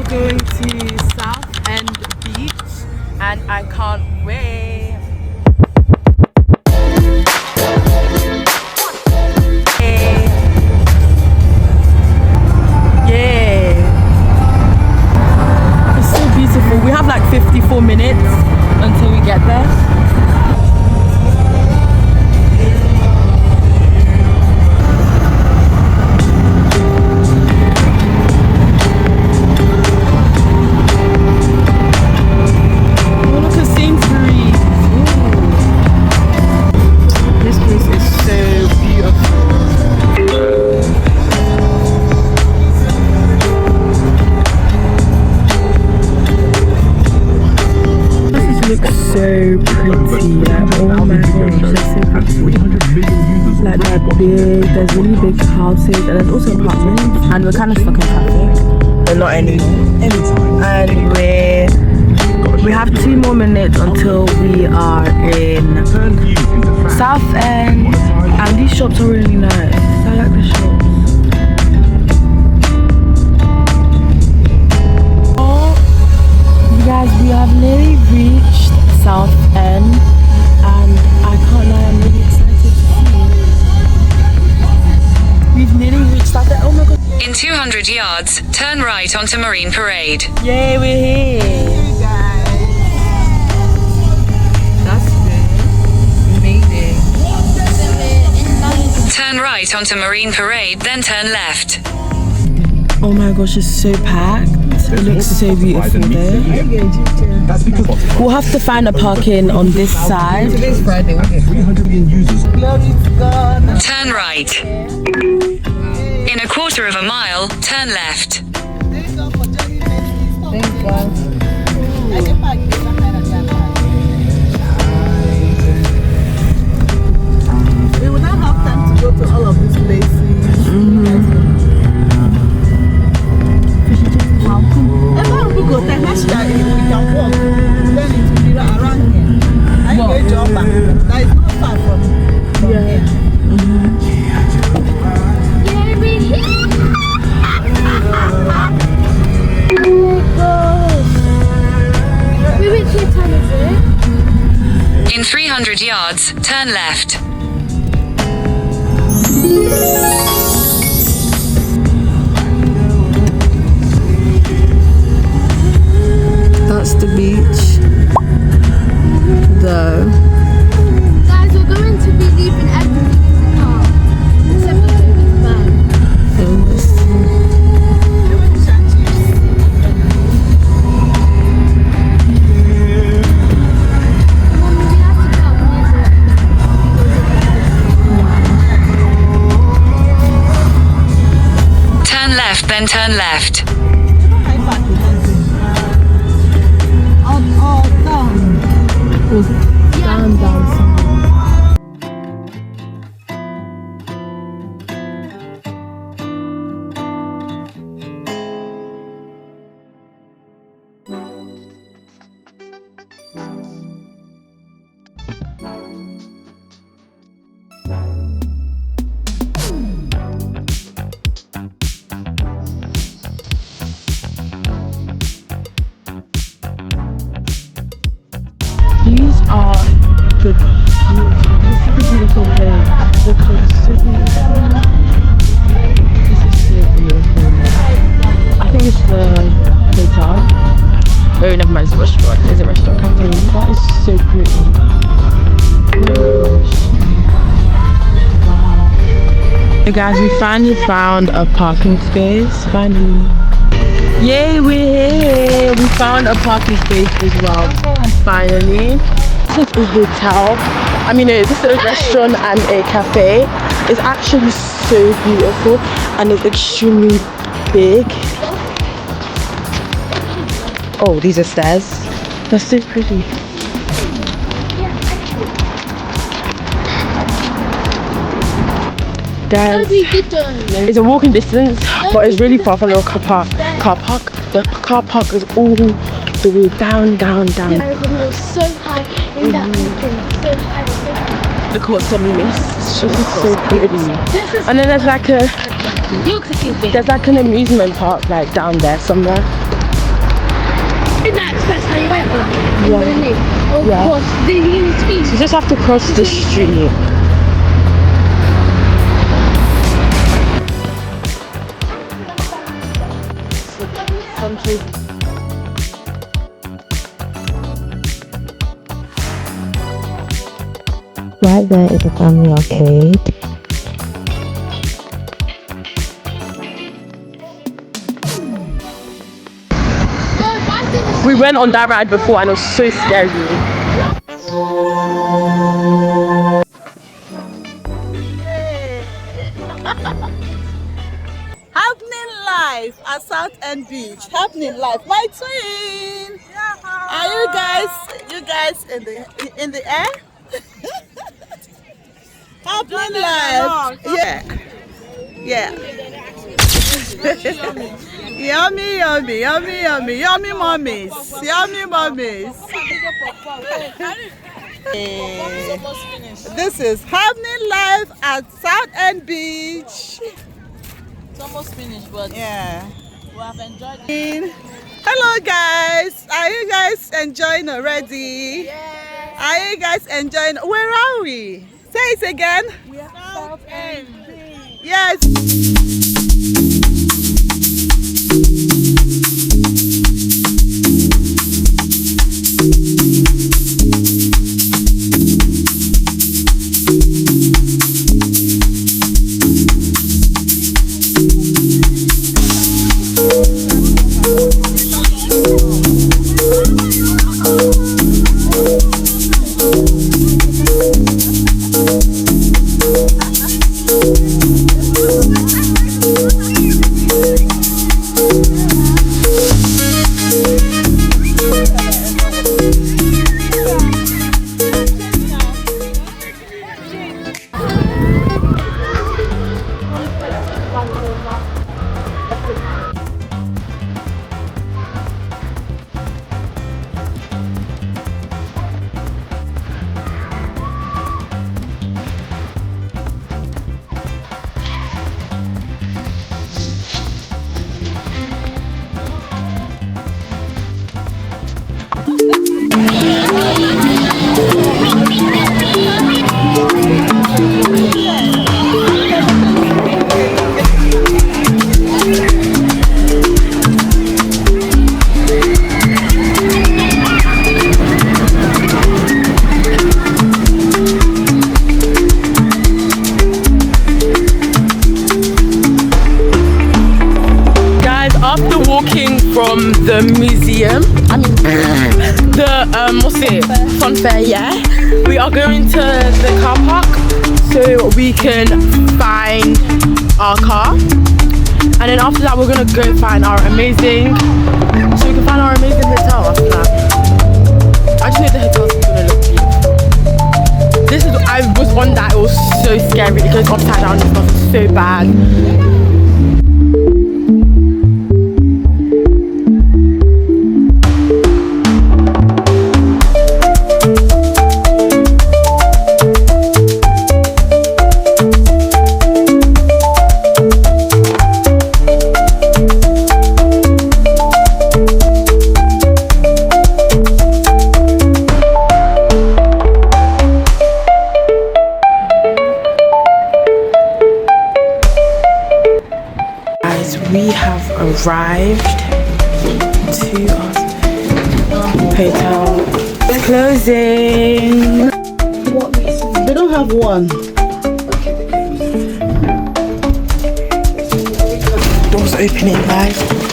going to Southend Beach and I can't wait. Yeah. It's so beautiful. We have like 54 minutes until we get there. So pretty, like oh my gosh, they're so pretty. Like they're big, there's really big houses and there's also apartments and we're kind of stuck in traffic, but not anymore. And we have 2 more minutes until we are in Southend and these shops are really nice. I like the shops. Guys, we have nearly reached Southend and I can't lie, I'm really excited to see. We've nearly reached Southend. Oh my god. In 200 yards, turn right onto Marine Parade. Yay, we're here. Hey guys. That's good. We made it. Turn right onto Marine Parade, then turn left. Oh my gosh, it's so packed. It looks so beautiful there. We'll have to find a parking on this side. Today's Friday. Turn right. In a quarter of a mile, turn left. We will not have time to go to all of these places. We go there next year, we can walk. Then it will be around here. I go to Oba. That is not far from here. In 300 yards, turn left. That's the beach, though. Guys, we're going to be leaving everything in the car, except the baby's bag. Mom, we have to cut music. Turn left, then turn left. Down. These are the beautiful place. Look, it's so beautiful. This is so beautiful. I think it's the hotel. Oh, never mind, it's a restaurant. There's a restaurant cafe. That is so pretty. Oh my gosh. Wow. Hey guys, we finally found a parking space. Finally. Yay, we're here! We found a parking space as well. Finally. This is a hotel. I mean, this is a restaurant and a cafe. It's actually so beautiful and it's extremely big. Oh, these are stairs. They're so pretty. Guys, it's a walking distance, but it's really far from the car park. The car park is all the way down. So high in that building, so high. Look what's on this. It's just so pretty. And then there's like an amusement park like down there somewhere. That's how you went on. Yeah. Of Yeah. course, they need to be. You just have to cross the street. Right there is a family arcade. We went on that ride before and it was so scary. Happening live at Southend Beach. Happening live. My twin. Are you guys in the air? Happening live. Yeah. Yummy, yummy, yummy, yummy, yummy mummies. Yummy mummies. This is happening live at Southend Beach. It's almost finished, but Yeah. we have enjoyed it. Hello guys. Are you guys enjoying already? Yes. Are you guys enjoying? Where are we? Say it again. Southend. Yes. From the museum, what's it? Funfair, yeah. We are going to the car park so we can find our car, and then after that we're gonna go find our amazing hotel after that. I just know the hotel's gonna look beautiful. I was on that, it was so scary, it goes upside down and stuff, it's so bad. We have arrived to our hotel. It's closing. They don't have one. Doors opening, guys.